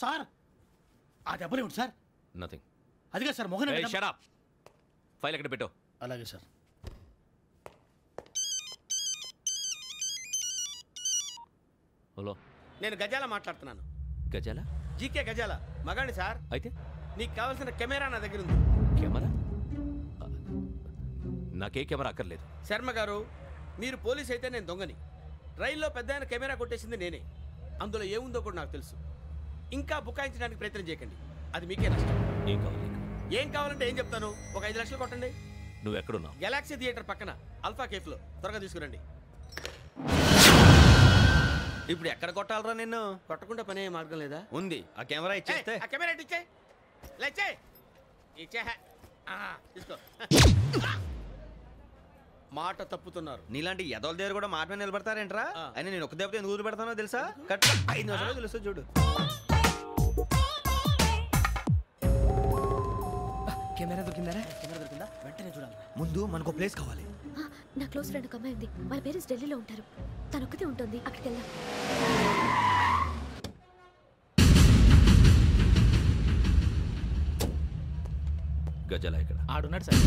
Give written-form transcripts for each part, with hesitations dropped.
Sir ఆ దెబ్బలు ఏమిటి సార్? నథింగ్. అదిగా sir Mohan. Shut up. File ఎక్కడ పెట్టు. అలాగే సార్. హలో, నేను గజాల మాట్లాడుతున్నాను. గజాల? జీకే గజాల మగాండి సార్. అయితే నీకు కావాల్సిన కెమెరా నా దగ్గర ఉంది. కెమెరా? నాకే కెమెరా అక్కర్లేదు. శర్మ గారు, మీరు పోలీస్ అయితే నేను దొంగని. రైల్లో పెద్ద ఆయన కెమెరా కొట్టేసింది నేనే. అందులో ఏముందో కూడా నాకు తెలుసు. ఇంకా బుకాయించడానికి ప్రయత్నం చేయకండి, అది మీకే నష్టం. ఏం కావాలి? ఏం కావాలంటే ఏం చెప్తాను. ఒక 5 లక్షలు కొట్టండి. నువ్వు ఎక్కడున్నావు? గెలాక్సీ థియేటర్ పక్కన అల్ఫా కేఫ్లో. త్వరగా తీసుకురండి. ఇప్పుడు ఎక్కడ కొట్టాలరా నిన్ను? కొట్టకుండా పనే మార్గం లేదా? ఉంది. ఆ కెమెరా ఇచ్చేస్తే. ఆ కెమెరా ఇచ్చే లేచే ఇచ్చే తీసుకో. మాట తప్పుతున్నారు. నీలాంటి ఎదల దగ్గర కూడా మాట మీద నిలబడతారేంట్రా? అని నేను ఒక దెబ్బతో ఎందుకు పెడతానో తెలుసా? కట్ 5 నిమిషాలు తెలుసు చూడు. కెమెరా దొరికిందా? వెంటనే చూడాలి. ముందు మనకు ప్లేస్ కావాలి. నా క్లోజ్ ఫ్రెండ్ ఒక అమ్మాయి ఉంది. వాళ్ళ పేరెంట్స్ ఢిల్లీలో ఉంటారు. తను ఒక్కతే ఉంటుంది. అక్కడికి వెళ్దాం. గజాల ఇక్కడ ఆడున్నాడు సార్.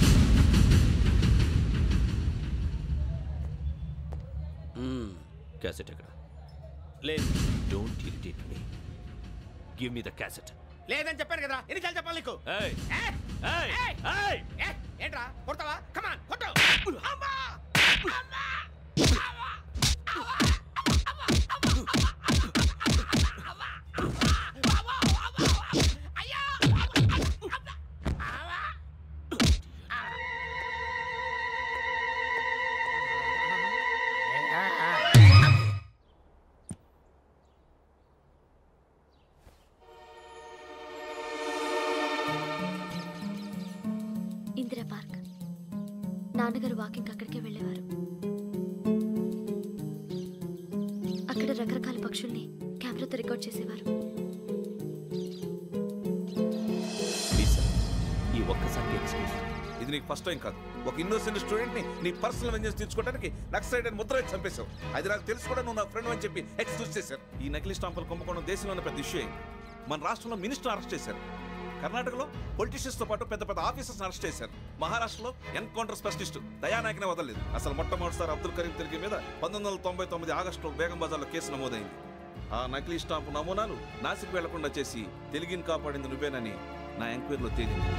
క్యాసెట్ ఎక్కడ? లేదు. Don't irritate me. Give me the cassette. లేదని చెప్పాను కదా, ఎన్నిసార్లు చెప్పాలి నీకు? ఏంట్రా కొడతావా? కమాన్ కొట్టు. ఇందిరా పార్క్. నాన్నగారు వాకింగ్ అక్కడికే వెళ్ళేవారు. అక్కడ రకరకాల పక్షుల్ని కెమెరాతో రికార్డ్ చేసేవారు. ఈ ఒక్కసారి ఎక్స్క్యూజ్. ఇది నీకు ఫస్ట్ టైం కాదు. ఒక ఇన్నోసెంట్ స్టూడెంట్ ని నీ పర్సనల్ వెంజెన్స్ తీర్చుకోవడానికి నక్సలైట్ అని ముద్ర వేసి చంపేశావు. అది నాకు తెలుసు కూడా నువ్వు నా ఫ్రెండ్ అని చెప్పి ఎక్స్క్యూజ్ చేశారు. ఈ నకిలీ స్టాంపులు కుంభకోణం దేశంలోనే పెద్ద ఇష్యూ అయింది. మన రాష్ట్రంలో మినిస్టర్ అరెస్ట్ చేశారు. కర్ణాటకలో పొలిటీషియన్స్ తో పాటు పెద్ద పెద్ద ఆఫీసర్స్ అరెస్ట్ చేశారు. మహారాష్ట్రలో ఎన్కౌంటర్ స్పెషలిస్ట్ దయానాయకనే వదలలేదు. అసలు మొట్టమొదటిసారి అబ్దుల్ కరీం తిరిగి మీద 1999 ఆగస్టులో బేగం బజార్లో కేసు నమోదైంది. ఆ నకిలీ స్టాంపు నమూనాలు నాసిక్ వెళ్లకుండా చేసి తెలుగుని కాపాడింది నువ్వేనని నా ఎంక్వైరీలో తేలింది.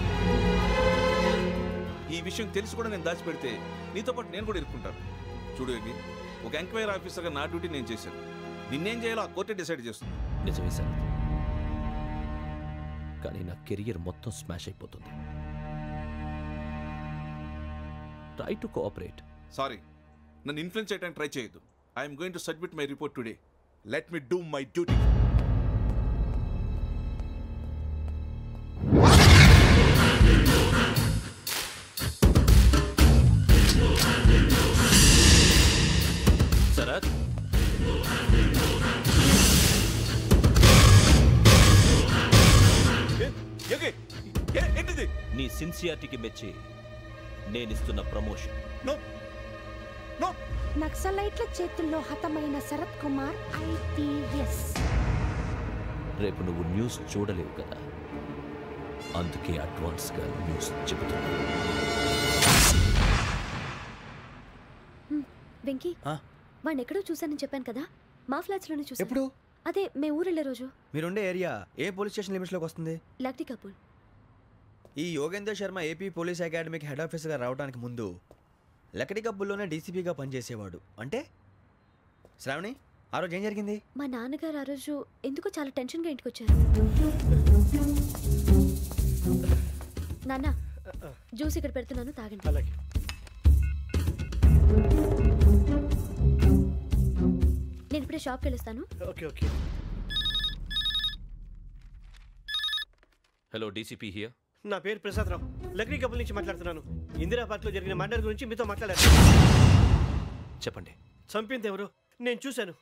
ఈ విషయం తెలిసి కూడా నేను దాచిపెడితే నీతో పాటు నేను కూడా ఇరుక్కుంటాను. చూడు యోగి, ఒక ఎంక్వైరీ ఆఫీసర్గా నా డ్యూటీ నేను చేశాను. నిన్నేం చేయాలో ఆ కోర్టే డిసైడ్ చేస్తుంది. నిజమే సార్, కానీ నా కెరియర్ మొత్తం స్మాష్ అయిపోతుంది. Try to cooperate. సారీ, నన్ను ఇన్ఫ్లుయెన్స్ చేయడానికి ట్రై చేయొద్దు. I'm going to submit my report today. Let me do my duty. Sarath, ఏంటిది? నీ సిన్సియారిటీకి మెచ్చి నేనిస్తున్న ప్రమోషన్. నక్సలైట్ల చేతుల్లో హతమైన శరత్ కుమార్ IPS. రేపు నువ్వు న్యూస్ చూడలేవు కదా, అందుకే అడ్వాన్స్ గా న్యూస్ చెబుతున్నా. వెంకీ, వాడిని ఎక్కడో చూశానని చెప్పాను కదా, మా ఫ్లాట్స్ లోనే చూసాను. ఎప్పుడు? అదే మేము ఊరెళ్ళే రోజు. మీరుండే ఏరియా ఏ పోలీస్ స్టేషన్ లిమిట్స్ లోకి వస్తుంది? లక్టీ కపూల్. ఈ యోగేందర్ శర్మ ఏపీ పోలీస్ అకాడమీకి హెడ్ ఆఫీసర్గా రావడానికి ముందు లకడీ కబ్బుల్లోనే డీసీపీగా పనిచేసేవాడు. అంటే శ్రావణి, ఆ రోజు ఏం జరిగింది? మా నాన్నగారు ఆ రోజు ఎందుకో చాలా టెన్షన్గా ఇంటికి వచ్చారు. నాన్న, జ్యూస్ ఇక్కడ పెడుతున్నాను, తాగండి. అలాగే. నేను ఇప్పుడే షాప్కి వెళ్ళొస్తాను. Okay okay. Hello, DCP here. నా పేరు ప్రసాదరావు, లక్డీ కపుల్ నుంచి మాట్లాడుతున్నాను. ఇందిరా పార్క్ లో జరిగిన మర్డర్ గురించి మీతో మాట్లాడారు. చెప్పండి. చంపింది ఎవరు? నేను చూశాను.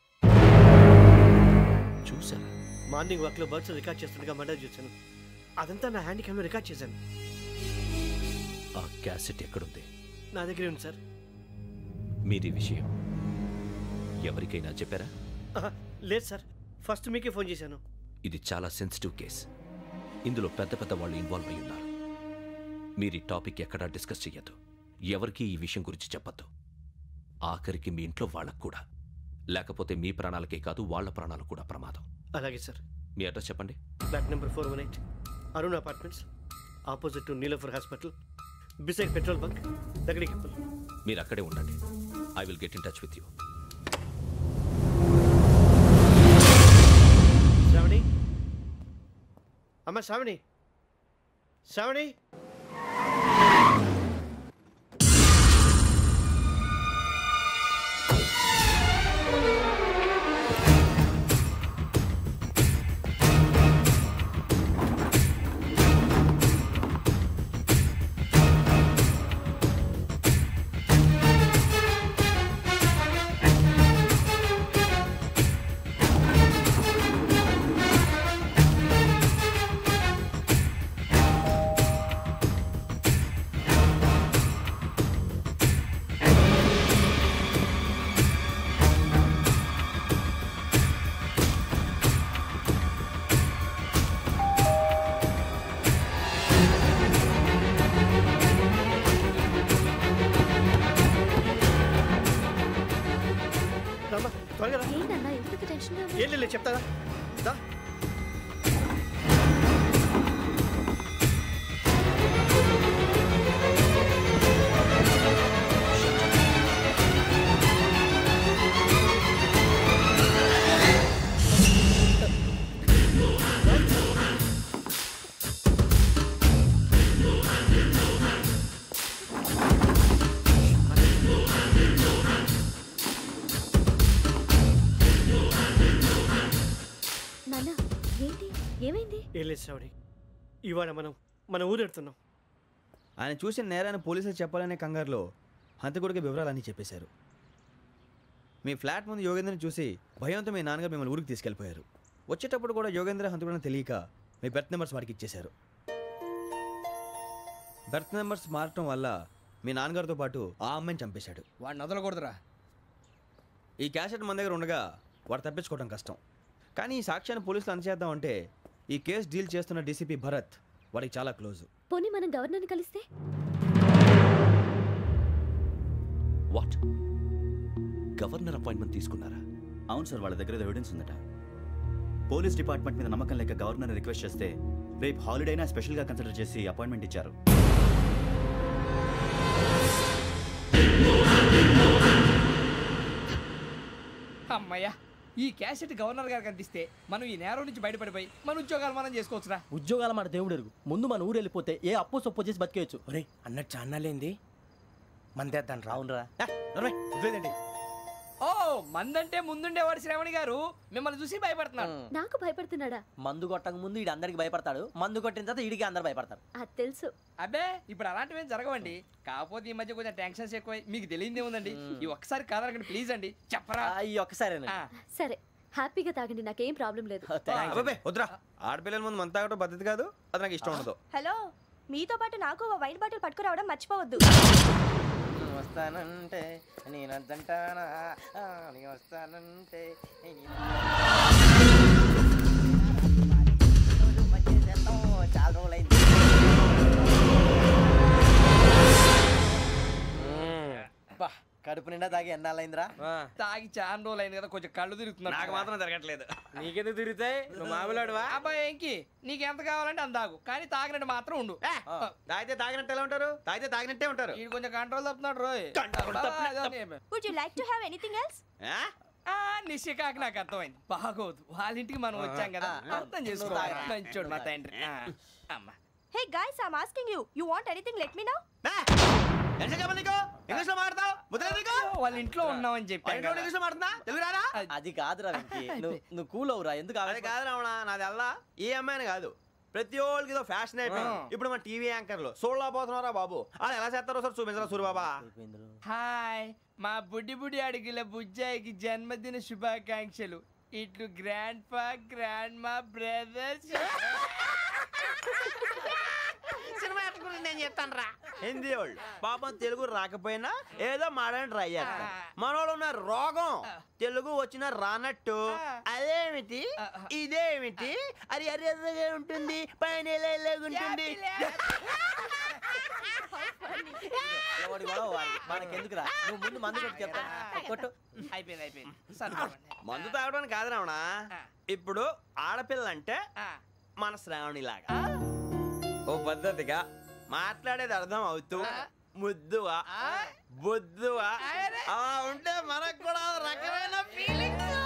చూశాను. మార్నింగ్ వాక్ లో బర్డ్స్ రికార్డ్ చేస్తుండగా మర్డర్ చూశాను. అదంతా నా హ్యాండ్ క్యామ్లో రికార్డ్ చేశాను. ఆ క్యాసెట్ ఎక్కడుంది? నా దగ్గరే ఉంది సార్. మీది విషయం ఎవరికైనా చెప్పారా? లేదు సార్, ఫస్ట్ మీకే ఫోన్ చేశాను. ఇది చాలా సెన్సిటివ్ కేస్. ఇందులో పెద్ద పెద్ద వాళ్ళు ఇన్వాల్వ్ అయి ఉన్నారు. మీరు ఈ టాపిక్ ఎక్కడా డిస్కస్ చెయ్యొద్దు. ఎవరికి ఈ విషయం గురించి చెప్పొద్దు. ఆఖరికి మీ ఇంట్లో వాళ్ళకు కూడా. లేకపోతే మీ ప్రాణాలకే కాదు వాళ్ళ ప్రాణాలు కూడా ప్రమాదం. అలాగే సార్. మీ అడ్రస్ చెప్పండి. Flat number 418 Arun apartments, opposite to Niloufer hospital, beside petrol bunk, Lakdikapul. మీరు అక్కడే ఉండండి. I will get in touch with you. Sravani, అమ్మ శ్రావణి, శ్రావణి. ఏంటన్నా ఎందుకు టెన్షన్? ఏం లేదు చెప్తారా. ఏం లేదు శ్రావణి, ఇవాళ మనం మన ఊరెడుతున్నాం. ఆయన చూసిన నేరాన్ని పోలీసులు చెప్పాలనే కంగారులో హంతకుడికి వివరాలన్నీ చెప్పేశారు. మీ ఫ్లాట్ ముందు యోగేంద్రని చూసి భయంతో మీ నాన్నగారు మిమ్మల్ని ఊరికి తీసుకెళ్ళిపోయారు. వచ్చేటప్పుడు కూడా యోగేంద్ర హంతకుడని తెలియక మీ బెర్త్ నెంబర్స్ వారికి ఇచ్చేశారు. బెర్త్ నెంబర్స్ మారటం వల్ల మీ నాన్నగారితో పాటు ఆ అమ్మాయిని చంపేశాడు. వాడిని వదలకూడదురా. ఈ క్యాసెట్ మన దగ్గర ఉండగా వాడు తప్పించుకోవడం కష్టం. కానీ ఈ సాక్ష్యాన్ని పోలీసులు అందజేద్దామంటే ఈ కేసు డీల్ చేస్తున్న డీసీపీ భరత్ వాడికి చాలా క్లోజ్. పోనీ మనం గవర్నర్ని కలిస్తే? వాట్? గవర్నర్ అపాయింట్మెంట్ తీసుకున్నారా? అవును సార్, వాళ్ళ దగ్గర ఎవిడెన్స్ ఉందట. పోలీస్ డిపార్ట్మెంట్ మీద నమ్మకం లేక గవర్నర్ రిక్వెస్ట్ చేస్తే రేపు హాలిడేనా స్పెషల్గా కన్సిడర్ చేసి అపాయింట్మెంట్ ఇచ్చారు. అమ్మయ్యా, ఈ క్యాసెట్ గవర్నర్ గారికి అందిస్తే మనం ఈ నేరం నుంచి బయటపడిపోయి మన ఉద్యోగాలు మనం చేసుకోవచ్చురా. ఉద్యోగాల మాట దేవుడు ఎరుగు. ముందు మన ఊరు వెళ్ళిపోతే ఏ అప్పు సొప్పు చేసి బతికేయచ్చు. ఒరే అన్నట్టు చాన్నాలేంది మందేద్దాను రావునరా. వదిలేదండి. ఓ మందంటే ముందుండేవాడు శ్రావణి గారు మిమ్మల్ని చూసి భయపడుతున్నాడు. నాకు భయపడుతున్నాడా? మందు కొట్టక ముందు ఈడు అందరికి భయపడతాడు, మందు కొట్టిన తర్వాత ఈడికి అందరు భయపడతారు. అది తెలుసు. అబ్బే ఇప్పుడు అలాంటివి జరగవండి. కాకపోతే ఈ మధ్య కొంచెం టెన్షన్స్ ఎక్కువ. మీకు తెలియదే ఉందండి. ఈ ఒక్కసారి కాదనకండి ప్లీజ్ అండి, చెప్పరా. ఈ ఒక్కసారి సరే హ్యాపీగా తాగండి, నాకేం ప్రాబ్లం లేదు. వద్దురా, ఆడపిల్లల ముందు మన తాగడం పద్ధతి కాదు, అది నాకు ఇష్టం ఉండదు. హలో, మీతో పాటు నాకు వైన్ బాటిల్ పట్టుకురావడం మర్చిపోవద్దు. వస్తానంటే నేనంటానా, వస్తానంటే చాలా రోజులైంది. కడుపు నిండా తాగి ఎన్నాళ్ళైందిరా? తాగి చాలా రోజులు అయింది కదా, కొంచెం కళ్ళు తిరుగుతున్నా. నాకు మాత్రం జరగట్లేదు. నీకెందుకు తిరుగుతాయి? నువ్వు మామూలుడువా? అబ్బాయి ఏంకి నీకు ఎంత కావాలంటే అంత తాగు, కానీ తాగినట్టు మాత్రం ఉండు. తాగితే తాగినట్టు ఎలా ఉంటారు? తాగితే తాగినట్టే ఉంటారు. వీడు కొంచెం control తప్పుతున్నాడు Roy. Would you like to have anything else? నిశ్చికాకి నాకు అర్థమైంది. బాగోదు, వాళ్ళ ఇంటికి మనం వచ్చాం కదా, అర్థం చేసుకోవాలి. మంచోడు మా తండ్రి. అమ్మా. Hey guys, I'm asking you. You want anything? Let me know. వాళ్ళ ఇంట్లో ఉన్నామని చెప్పాను. అది కాదురా వెంకీ, నువ్వు కూల్ అవురా. ఎందుకు అదే కాదు రావణ, నాది అల్లా ఏ అమ్మాయిని కాదు, ప్రతి ఒక్కరికి ఏదో ఫ్యాషన్ అయిపోయింది. ఇప్పుడు మన టీవీ యాంకర్లు సోళ్ళ పోతున్నారా బాబు, అది ఎలా చేస్తారో సార్ చూపించరా సూరిబాబా. హాయ్, మా బుడ్డి అడిగిల బుజ్జాయికి జన్మదిన శుభాకాంక్షలు. ఇట్లు గ్రాండ్ ఫా గ్రాండ్ మా బ్రదర్స్. సినిమా యాక్టర్ గురించి నేను చెప్తాను రా. హిందీ వాళ్ళు పాపం తెలుగు రాకపోయినా ఏదో మాడని ట్రై చేస్తారు. మనోళ్ళు ఉన్న రోగం తెలుగు వచ్చిన రానట్టు అదేమిటి ఇదేమిటి అది అరిగా ఉంటుంది పైన ఉంటుంది. మనకెందుకురా నువ్వు ముందు మందు కొట్టి చెప్తాను కొట్టు. అయిపోయింది మందు తాగడానికి కాదు రావణ. ఇప్పుడు ఆడపిల్ల అంటే మన శ్రావణిలాగా ఓ పద్ధతిగా మాట్లాడేది అర్థం అవుతూ ముద్దువా బొద్దువా అలా ఉంటే మనకు కూడా రకమైన ఫీలింగ్స్.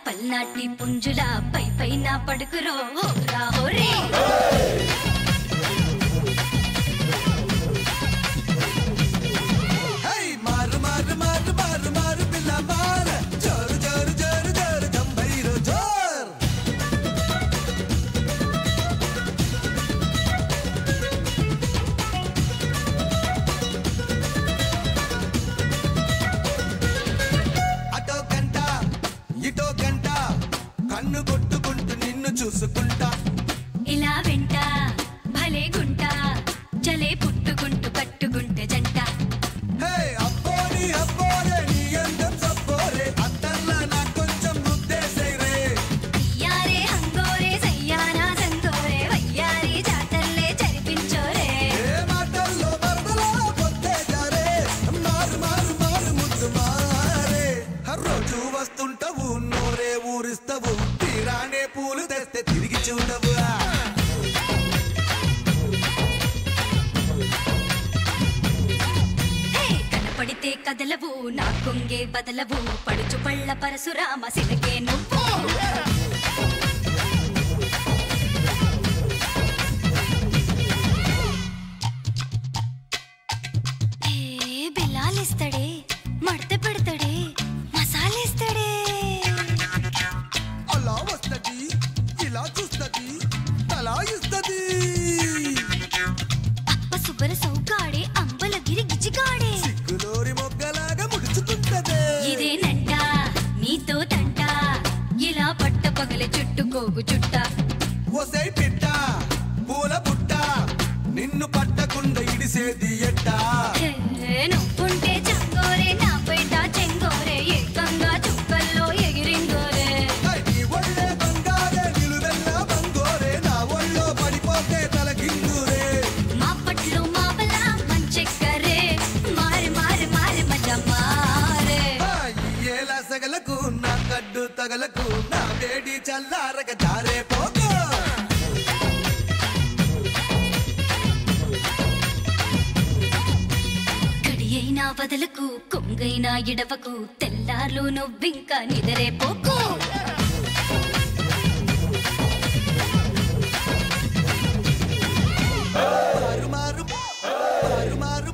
పల్నాటి పుంజుల పై పైన పడుకురో హోరా హోరే. మారు మారు మారు మారు మారు పిల్ల మార జోరు జోరు జోరు జోరు జంబైరో జోర్. అటో గంట ఇటో గంట కన్ను కొట్టుకుంటూ నిన్ను చూసుకుంటా. ఇలా వెంట భలే గుంట చలే పుట్టుకుంటూ కట్టుకుంటే జంట. అబ్బోని అబ్బోరే నీ అందం సబ్బోరే అత్తల్లా నా కొంచెం ముద్దేసేరే. యారే హంగోరే సయ్యానా సంగోరే వయ్యారి జాతర్లే చరిపించోరే. ఏ మాటల్లో మరదలా పొద్దే జారే మారు మారు మారు ముద్దు మారే. రోజు వస్తుంటావు నోరే ఊరిస్తావు తీరానే పూలు తెస్తే తిరిగి చూడవు. కనపడితే కదలవు నా కొంగే బదలవు పడుచు పళ్ళ పరశురామ సిలకే నువ్వు. బిల్లాలిస్తాడే మడత పెడతాడే మసాలేస్తాడే. అలా వస్తది ఇలా చూస్తది తలా ఇస్తది. అప్ప సుబ్బర సౌకాడే అంబలగిరి గిజిగాడే సిగ్గులోరి మొగ్గలాగా ముడుచుకుంటదే. ఇదేనంట నీతో తంట ఇలా పట్ట పగల చుట్టుకోగు చుట్ట. ఒసై పిట్ట పూల పుట్ట నిన్ను పట్టకుండా ఇడిసేది ఎట్టా. నువ్వుంటే చంగోరే నా పేట చెంగోరే ఏకంగా చుక్కల్లో ఎగిరింగోరే. నీ ఒళ్ళే బంగారే నిలువెల్లా బంగోరే నా ఒళ్ళో పడిపోతే తలకిందురే. మా పట్లు మావల మంచెక్కరే మారి మారి మారి మజ మారే. ఏలా సగలకు నా కడ్డు తగలకు నా వేడి చల్లారక జారే పోకు. కడి అయినా వదలకు కొంగైనా ఇడవకు తెల్లార్లు నువ్వింకా నిదరే పోకు. మారు మారు మారు మారు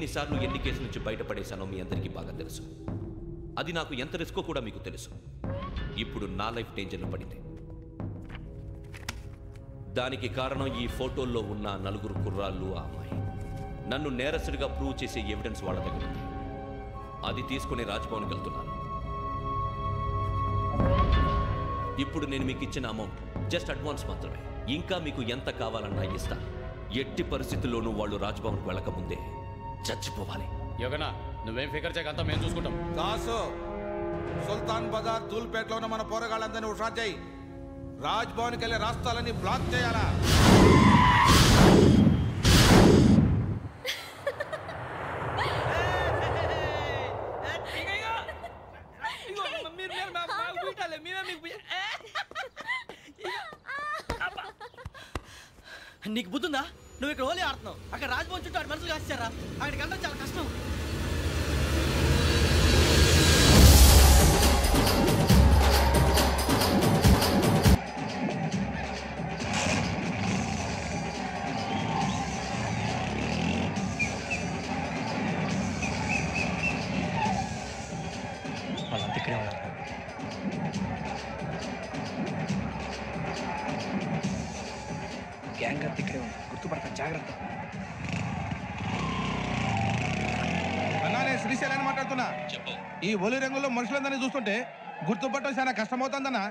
ఎన్నిసార్లు ఎన్ని కేసుల నుంచి బయటపడేశానో మీ అందరికీ బాగా తెలుసు. అది నాకు ఎంత రిస్కో కూడా మీకు తెలుసు. ఇప్పుడు నా లైఫ్ డేంజర్లో పడింది. దానికి కారణం ఈ ఫోటోల్లో ఉన్న 4 కుర్రాళ్ళు, ఆ అమ్మాయి. నన్ను నేరస్తుడిగా ప్రూవ్ చేసే ఎవిడెన్స్ వాళ్ళ దగ్గర ఉంది. అది తీసుకుని రాజ్భవన్కి వెళ్తున్నాను. ఇప్పుడు నేను మీకు ఇచ్చిన అమౌంట్ జస్ట్ అడ్వాన్స్ మాత్రమే. ఇంకా మీకు ఎంత కావాలన్నా ఇస్తాను. ఎట్టి పరిస్థితుల్లోనూ వాళ్ళు రాజ్భవన్కి వెళ్ళకముందే చచ్చిపోవాలి. యోగనా, నువ్వేం ఫికర్ చేయకంతా మేము చూసుకుంటాం. దాసు, సుల్తాన్ బజార్ తూల్పేటలో ఉన్న మన పోరగాళ్ళందరినీ హుషారు చేయి. రాజ్భవన్కి వెళ్ళే రాష్ట్రాలన్నీ బ్లాక్ చేయాలా? నీకు బుద్ధుందా? నువ్వు ఇక్కడ హోలీ ఆడుతున్నావు, అక్కడ రాజ్భవన్ చుట్టూ ఆడి మనుషులు కాస్తారా? అక్కడికి అందరూ చాలా కష్టం. వాళ్ళంతా ఇక్కడే ఉన్నారు. గ్యాంగ్ అంతా ఇక్కడే ఉంది, గుర్తుపడతాను, జాగ్రత్త. అన్నానే శ్రీశైలాన్ని మాట్లాడుతున్నా. ఈ ఒలి రంగుల్లో మనుషులందరినీ చూస్తుంటే గుర్తుపట్టడం చాలా కష్టమవుతుందన్నా.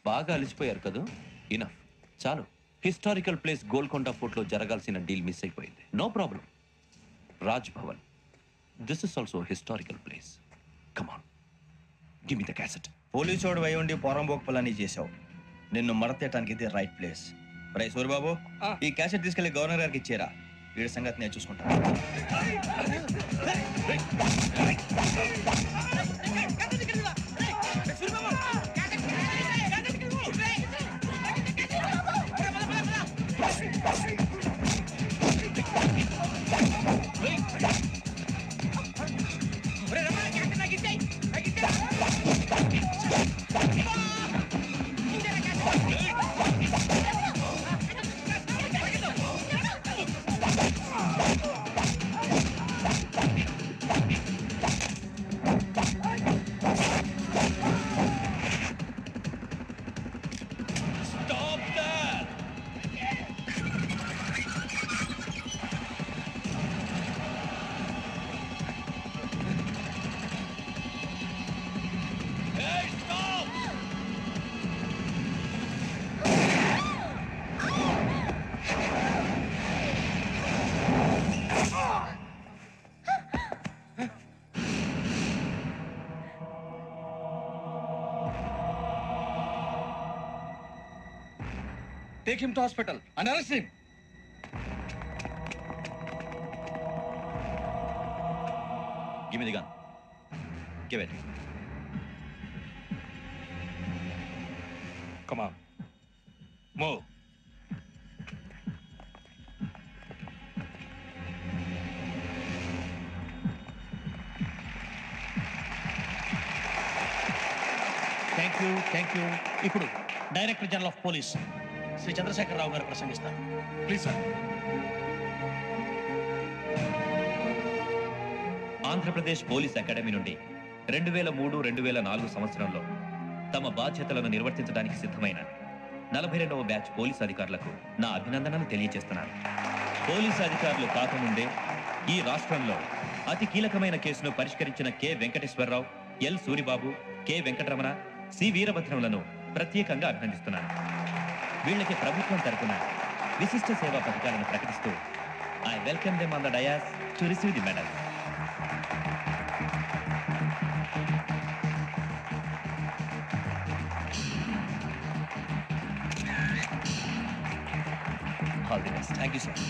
బాగా అలిసిపోయారు కదా? ఇనఫ్, చాలు. హిస్టారికల్ ప్లేస్ గోల్కొండ ఫోర్ట్లో జరగాల్సిన డీల్ మిస్ అయిపోయింది. No problem. Raj Bhavan, this is also historical place. Come on, give me the cassette. Police వాడు అయి ఉండి పోరంబోక్ చేసావు. నిన్ను మడతేయటానికి ఇది రైట్ ప్లేస్. రై సూరిబాబు, ఈ క్యాసెట్ తీసుకెళ్లి గవర్నర్ గారికి ఇచ్చేరా. వీడి సంగతి నేను చూసుకుంటాను. Take him to hospital and arrest him. Give me the gun. Give it. Come on. Move. Thank you. ఇప్పుడు director general of police Shri Chandrasekhararao గారు ప్రసంగిస్తారు. Please sir. Andhra Pradesh police academy నుండి 2003-2004 సంవత్సరంలో తమ బాధ్యతలను నిర్వర్తించడానికి సిద్ధమైన 42వ బ్యాచ్ పోలీస్ అధికారులకు నా అభినందనలు తెలియజేస్తున్నాను. పోలీసు అధికారులు కాకముందే ఈ రాష్ట్రంలో అతి కీలకమైన కేసును పరిష్కరించిన K Venkateswararao, L Suribabu, K Venkataramana, C వీరభద్రములను ప్రత్యేకంగా అభినందిస్తున్నాను. వీళ్ళకి ప్రభుత్వం తరపున విశిష్ట సేవా పథకాలను ప్రకటిస్తూ I welcome them on the dais to receive the medal. All the best. Thank you sir.